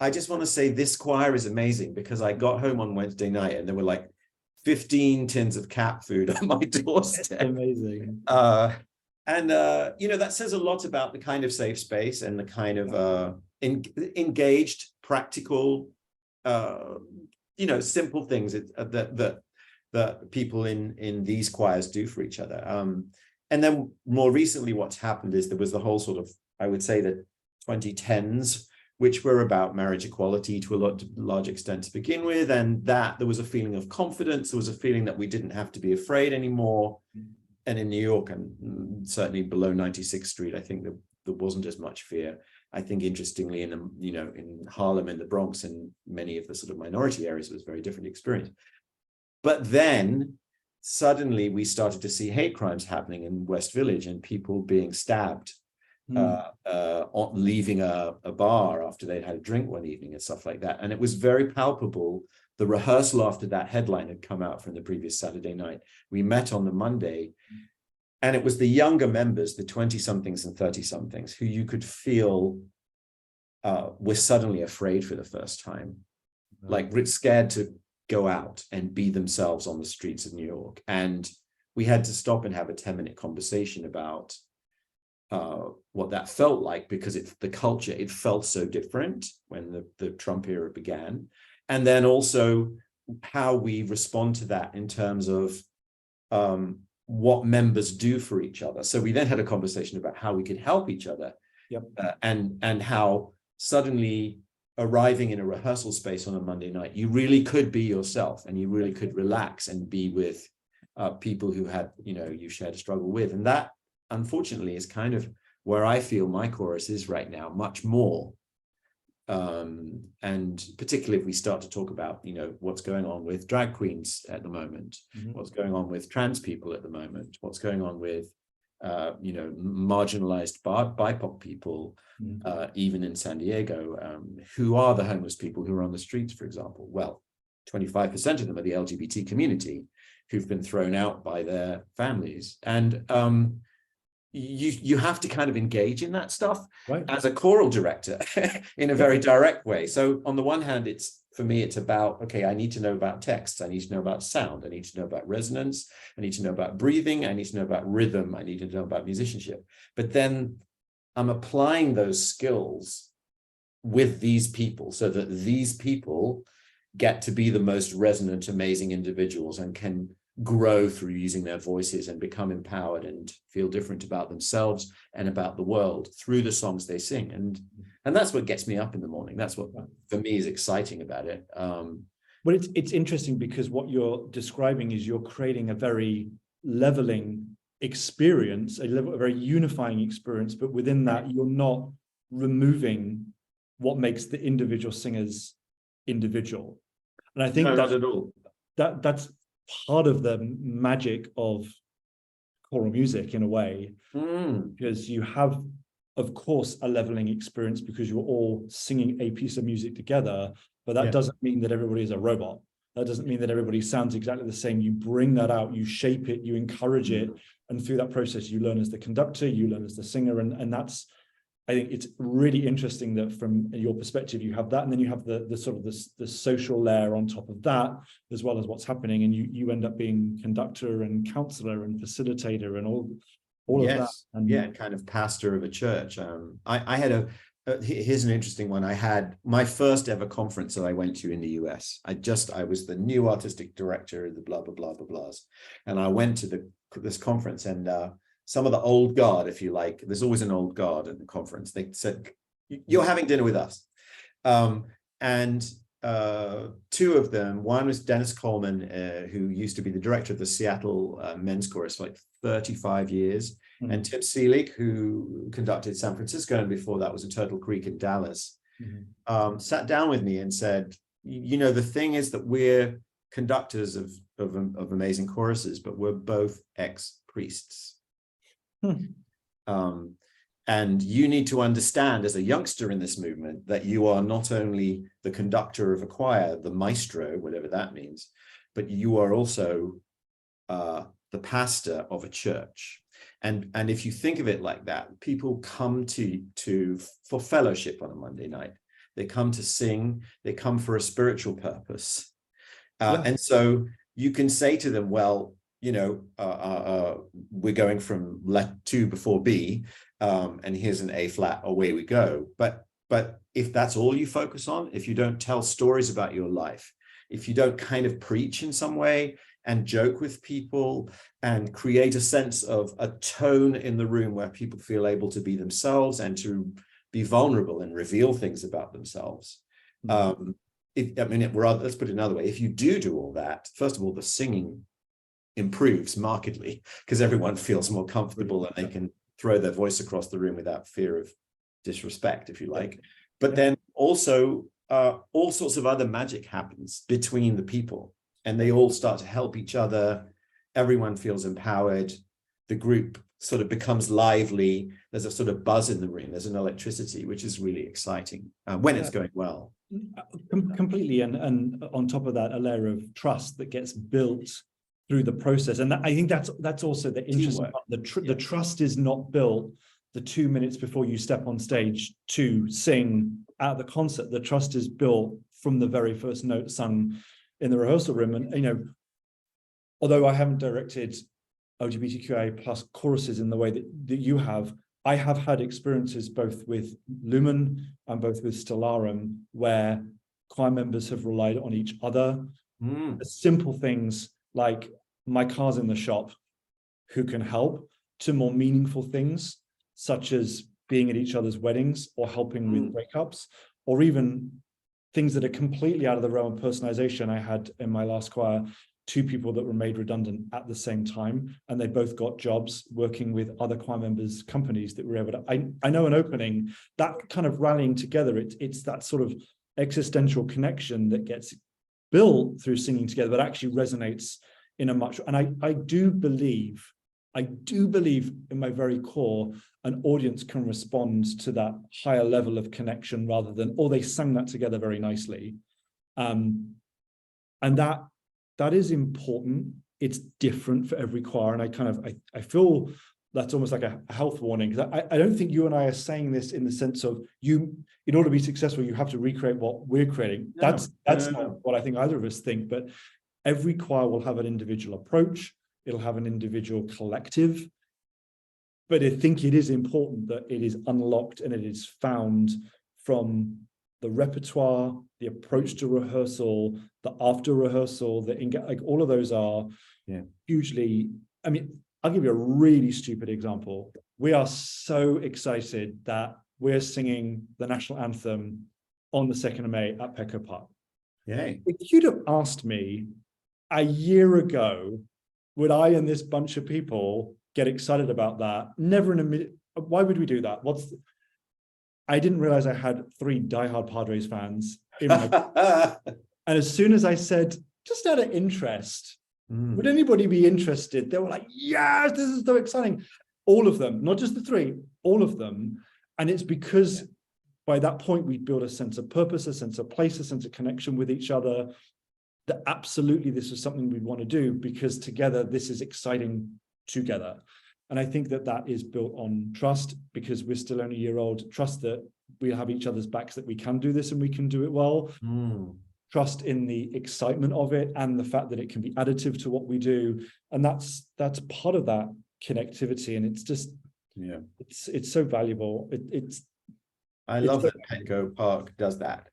Speaker 2: I just want to say this choir is amazing because I got home on Wednesday night and there were like 15 tins of cat food on my doorstep.
Speaker 3: Amazing.
Speaker 2: You know, that says a lot about the kind of safe space and the kind of engaged, practical, you know, simple things that people in these choirs do for each other. And then more recently, what's happened is there was the whole sort of, I would say, the 2010s, which were about marriage equality to a large extent to begin with, and that there was a feeling of confidence, there was a feeling that we didn't have to be afraid anymore. And in New York, and certainly below 96th Street, I think there wasn't as much fear. I think, interestingly, in Harlem and the Bronx and many of the sort of minority areas, it was a very different experience. But then suddenly we started to see hate crimes happening in West Village and people being stabbed, leaving a bar after they'd had a drink one evening and stuff like that. And it was very palpable. The rehearsal after that headline had come out from the previous Saturday night. We met on the Monday, and it was the younger members, the 20-somethings and 30-somethings, who you could feel were suddenly afraid for the first time, like scared to go out and be themselves on the streets of New York. And we had to stop and have a 10-minute conversation about what that felt like, because the culture, it felt so different when the Trump era began. And then also how we respond to that in terms of what members do for each other. So we then had a conversation about how we could help each other. And how suddenly arriving in a rehearsal space on a Monday night, you really could be yourself, and you really could relax and be with people who had, you shared a struggle with. And that, unfortunately, is kind of where I feel my chorus is right now, much more. And particularly if we start to talk about, what's going on with drag queens at the moment, what's going on with trans people at the moment, what's going on with, marginalized BIPOC people, even in San Diego, who are the homeless people who are on the streets, for example. Well, 25% of them are the LGBT community who've been thrown out by their families. And you have to kind of engage in that stuff as a choral director in a very direct way. So on the one hand, it's for me, it's about, okay, I need to know about text. I need to know about sound. I need to know about resonance. I need to know about breathing. I need to know about rhythm. I need to know about musicianship. But then I'm applying those skills with these people so that these people get to be the most resonant, amazing individuals and can grow through using their voices and become empowered and feel different about themselves and about the world through the songs they sing. And that's what gets me up in the morning. That's what for me is exciting about it.
Speaker 3: Well, it's interesting because what you're describing is you're creating a very leveling experience, a very unifying experience, but within that, you're not removing what makes the individual singers individual. And I think
Speaker 2: no, not at all.
Speaker 3: That's part of the magic of choral music in a way, because you have, of course, a leveling experience because you're all singing a piece of music together, but that doesn't mean that everybody is a robot. That doesn't mean that everybody sounds exactly the same. You bring that out, you shape it, you encourage it, and through that process, you learn as the conductor, you learn as the singer, and that's, I think it's really interesting that from your perspective, you have that, and then you have the sort of the social layer on top of that, as well as what's happening, and you end up being conductor and counselor and facilitator and all of that. And
Speaker 2: kind of pastor of a church. I had here's an interesting one. I had my first ever conference that I went to in the US. I was the new artistic director of the blah, blah, blah, blah, blahs. And I went to this conference, and some of the old guard, if you like, there's always an old guard at the conference. They said, you're having dinner with us. And two of them, one was Dennis Coleman, who used to be the director of the Seattle men's chorus for like 35 years. And Tim Seelig, who conducted San Francisco, and before that was in Turtle Creek in Dallas, sat down with me and said, you know, the thing is that we're conductors of amazing choruses, but we're both ex-priests. And you need to understand as a youngster in this movement that you are not only the conductor of a choir, the maestro, whatever that means, but you are also the pastor of a church. And if you think of it like that, people come for fellowship on a Monday night. They come to sing, they come for a spiritual purpose. And so you can say to them, well, you know, we're going from let 2 before B, and here's an A flat, away we go. But if that's all you focus on, if you don't tell stories about your life, if you don't kind of preach in some way and joke with people and create a sense of a tone in the room where people feel able to be themselves and to be vulnerable and reveal things about themselves. Let's put it another way. If you do all that, first of all, the singing improves markedly because everyone feels more comfortable and they can throw their voice across the room without fear of disrespect, if you like. But then also all sorts of other magic happens between the people, and they all start to help each other. Everyone feels empowered. The group sort of becomes lively. There's a sort of buzz in the room. There's an electricity, which is really exciting when it's going well.
Speaker 3: Completely. And on top of that, a layer of trust that gets built through the process. And I think that's also the interesting part. The trust is not built the 2 minutes before you step on stage to sing at the concert. The trust is built from the very first note sung in the rehearsal room. And, you know, although I haven't directed LGBTQIA plus choruses in the way that you have, I have had experiences both with Lumen and both with Stellarum where choir members have relied on each other. Simple things like my car's in the shop, who can help, to more meaningful things such as being at each other's weddings or helping with breakups, or even things that are completely out of the realm of personalization. I had in my last choir 2 people that were made redundant at the same time, and they both got jobs working with other choir members' companies that were able to, I know an opening, that kind of rallying together, it's that sort of existential connection that gets built through singing together, but actually resonates in a much, and I do believe in my very core, an audience can respond to that higher level of connection rather than, oh, they sang that together very nicely. And that is important. It's different for every choir. And I feel that's almost like a health warning, because I don't think you and I are saying this in the sense of you, in order to be successful, you have to recreate what we're creating. That's not what I think either of us think, but every choir will have an individual approach. It'll have an individual collective. But I think it is important that it is unlocked and it is found from the repertoire, the approach to rehearsal, the after rehearsal, like all of those are hugely, I mean, I'll give you a really stupid example. We are so excited that we're singing the national anthem on the 2nd of May at Petco Park.
Speaker 2: Yay.
Speaker 3: If you'd have asked me a year ago, would I and this bunch of people get excited about that? Never in a minute. Why would we do that? I didn't realize I had 3 diehard Padres fans in my and as soon as I said, just out of interest, would anybody be interested? They were like, yes, this is so exciting. All of them, not just the 3, all of them. And it's because by that point, we built a sense of purpose, a sense of place, a sense of connection with each other, that absolutely this was something we'd want to do because together, this is exciting together. And I think that that is built on trust, because we're still only a year old, trust that we have each other's backs, that we can do this and we can do it well. Trust in the excitement of it and the fact that it can be additive to what we do. And that's part of that connectivity. And it's just, it's so valuable.
Speaker 2: I love that Petco Park does that.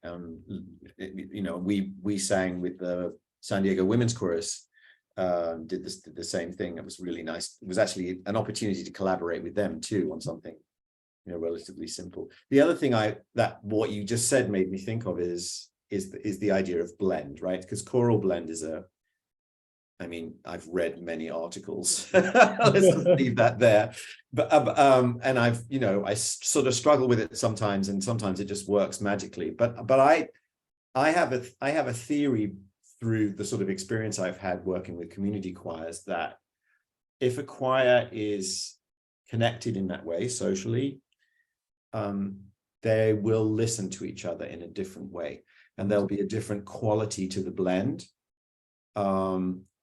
Speaker 2: You know, we sang with the San Diego Women's Chorus, did the same thing. It was really nice. It was actually an opportunity to collaborate with them too on something, you know, relatively simple. The other thing what you just said made me think of is the idea of blend, right? Because choral blend is I mean, I've read many articles. Let's leave that there. But and I've, you know, I sort of struggle with it sometimes, and sometimes it just works magically. But I have a theory through the sort of experience I've had working with community choirs, that if a choir is connected in that way socially, they will listen to each other in a different way, and there'll be a different quality to the blend.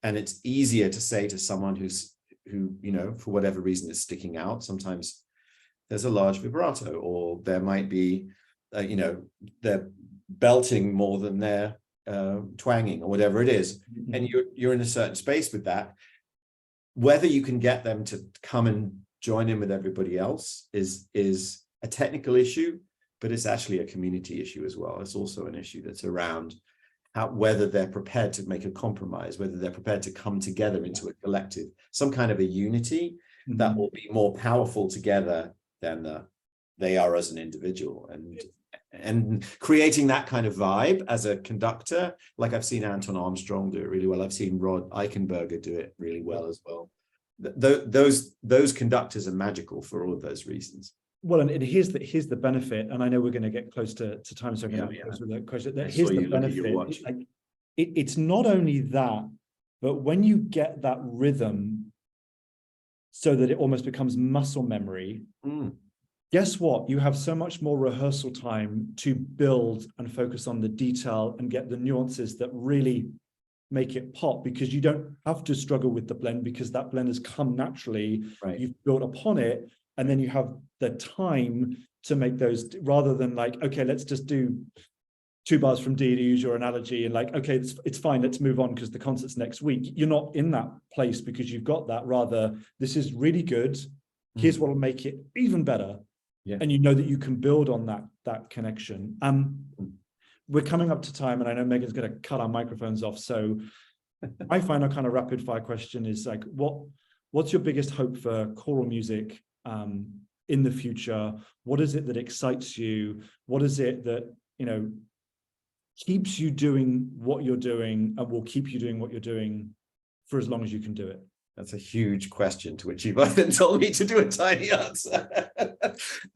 Speaker 2: And it's easier to say to someone who, you know, for whatever reason is sticking out. Sometimes there's a large vibrato, or there might be, you know, they're belting more than they're twanging, or whatever it is. And you're in a certain space with that. Whether you can get them to come and join in with everybody else is a technical issue, but it's actually a community issue as well. It's also an issue that's around whether they're prepared to make a compromise, whether they're prepared to come together into a collective, some kind of a unity that will be more powerful together than they are as an individual. And creating that kind of vibe as a conductor, like I've seen Anton Armstrong do it really well. I've seen Rod Eichenberger do it really well as well. Those conductors are magical for all of those reasons.
Speaker 3: Well, and here's the benefit, and I know we're going to get close to time, so I'm going to close with that question. Here's the benefit. It's not only that, but when you get that rhythm so that it almost becomes muscle memory, guess what? You have so much more rehearsal time to build and focus on the detail and get the nuances that really make it pop, because you don't have to struggle with the blend, because that blend has come naturally. Right. You've built upon it. And then you have the time to make those, rather than like, okay, let's just do 2 bars from D, to use your analogy, and like, okay, it's fine, let's move on because the concert's next week. You're not in that place because you've got that. Rather, this is really good. Here's what will make it even better. Yeah. And you know that you can build on that connection. We're coming up to time, and I know Megan's going to cut our microphones off. So my final kind of rapid fire question is like, what's your biggest hope for choral music in the future? What is it that excites you? What is it that, you know, keeps you doing what you're doing and will keep you doing what you're doing for as long as you can do it?
Speaker 2: That's a huge question to which you've even told me to do a tiny answer.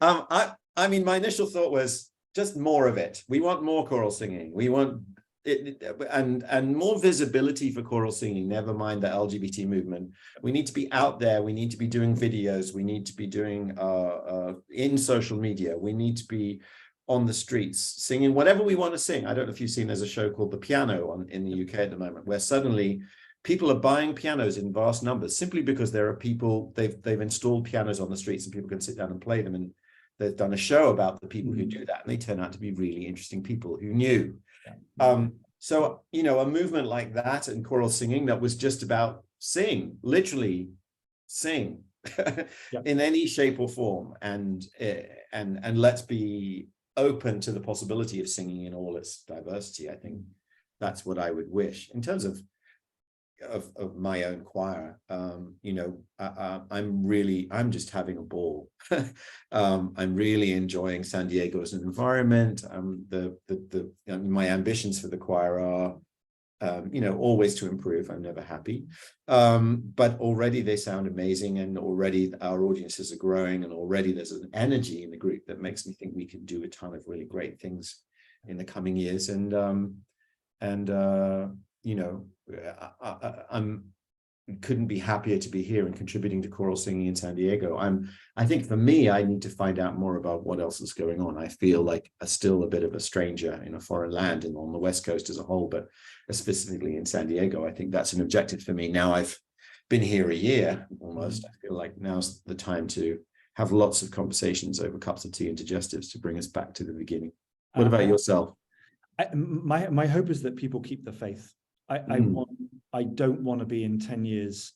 Speaker 2: I mean, my initial thought was just more of it. We want more choral singing. We want it, and more visibility for choral singing, never mind the LGBT movement. We need to be out there. We need to be doing videos. We need to be doing in social media. We need to be on the streets singing whatever we want to sing. I don't know if you've seen, there's a show called The Piano in the UK at the moment, where suddenly people are buying pianos in vast numbers simply because there are people, they've installed pianos on the streets and people can sit down and play them. And they've done a show about the people who do that, and they turn out to be really interesting people who knew. So, you know, a movement like that and choral singing that was just about sing, literally sing in any shape or form, and let's be open to the possibility of singing in all its diversity. I think that's what I would wish in terms of my own choir. You know, I'm just having a ball. I'm really enjoying San Diego as an environment. My ambitions for the choir are, you know, always to improve. I'm never happy, but already they sound amazing, and already our audiences are growing, and already there's an energy in the group that makes me think we can do a ton of really great things in the coming years. And you know, I'm couldn't be happier to be here and contributing to choral singing in San Diego. I think for me, I need to find out more about what else is going on. I feel like still a bit of a stranger in a foreign land and on the West Coast as a whole, but specifically in San Diego. I think that's an objective for me. Now I've been here a year almost. I feel like now's the time to have lots of conversations over cups of tea and digestives to bring us back to the beginning. What about yourself?
Speaker 3: My hope is that people keep the faith. I don't want to be in 10 years,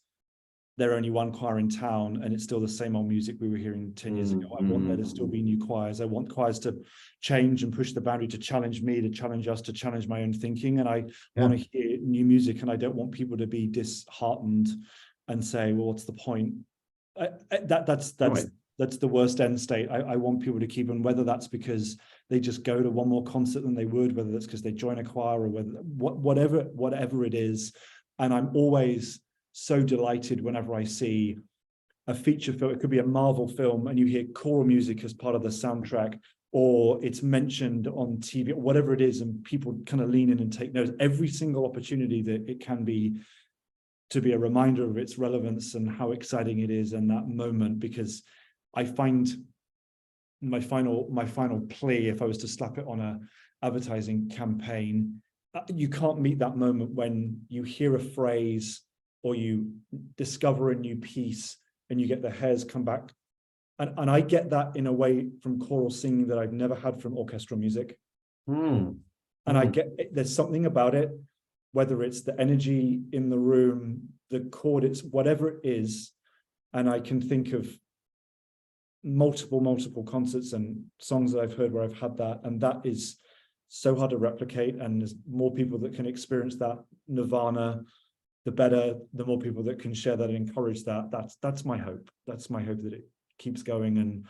Speaker 3: there are only one choir in town and it's still the same old music we were hearing 10 years ago. I want there to still be new choirs. I want choirs to change and push the boundary, to challenge me, to challenge us, to challenge my own thinking. And I want to hear new music, and I don't want people to be disheartened and say, well, what's the point? That's the worst end state. I want people to keep, and whether that's because they just go to one more concert than they would, whether that's because they join a choir, or whatever it is. And I'm always so delighted whenever I see a feature film. It could be a Marvel film, and you hear choral music as part of the soundtrack, or it's mentioned on TV, whatever it is, and people kind of lean in and take notes. Every single opportunity that it can be to be a reminder of its relevance and how exciting it is in that moment, because I find my final plea, if I was to slap it on a advertising campaign, you can't meet that moment when you hear a phrase or you discover a new piece and you get the hairs come back. And I get that in a way from choral singing that I've never had from orchestral music. And I get, there's something about it, whether it's the energy in the room, the chord, it's whatever it is. And I can think of multiple concerts and songs that I've heard where I've had that, and that is so hard to replicate. And there's more people that can experience that nirvana, the better. The more people that can share that and encourage that, that's my hope. That's my hope, that it keeps going, and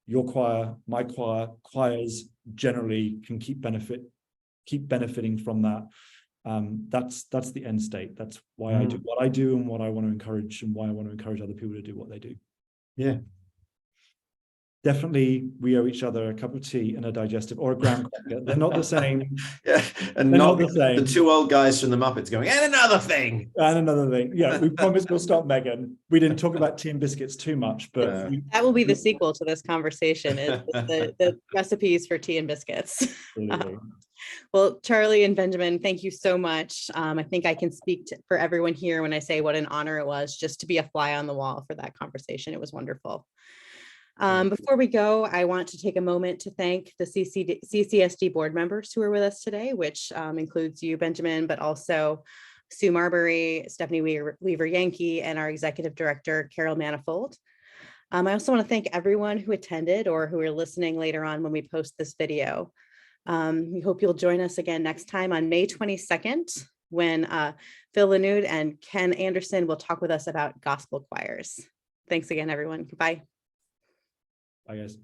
Speaker 3: your choir, my choir, choirs generally can keep benefiting from that. That's the end state. That's why I do what I do, and what I want to encourage, and why I want to encourage other people to do what they do.
Speaker 2: Yeah.
Speaker 3: Definitely, we owe each other a cup of tea and a digestive, or a graham cracker. They're not the same.
Speaker 2: Yeah, and
Speaker 3: they're
Speaker 2: not
Speaker 3: the same.
Speaker 2: The two old guys from the Muppets going, and another thing.
Speaker 3: And another thing. Yeah, we promised we'll stop Megan. We didn't talk about tea and biscuits too much, but
Speaker 1: that will be the sequel to this conversation, is the recipes for tea and biscuits. Well, Charlie and Benjamin, thank you so much. I think I can speak for everyone here when I say what an honor it was just to be a fly on the wall for that conversation. It was wonderful. Before we go, I want to take a moment to thank the CCSD board members who are with us today, which includes you, Benjamin, but also Sue Marbury, Stephanie Weaver-Yankee, and our executive director, Carol Manifold. I also want to thank everyone who attended or who are listening later on when we post this video. We hope you'll join us again next time on May 22nd, when Phil Lanud and Ken Anderson will talk with us about gospel choirs. Thanks again, everyone. Goodbye.
Speaker 3: Bye, guys.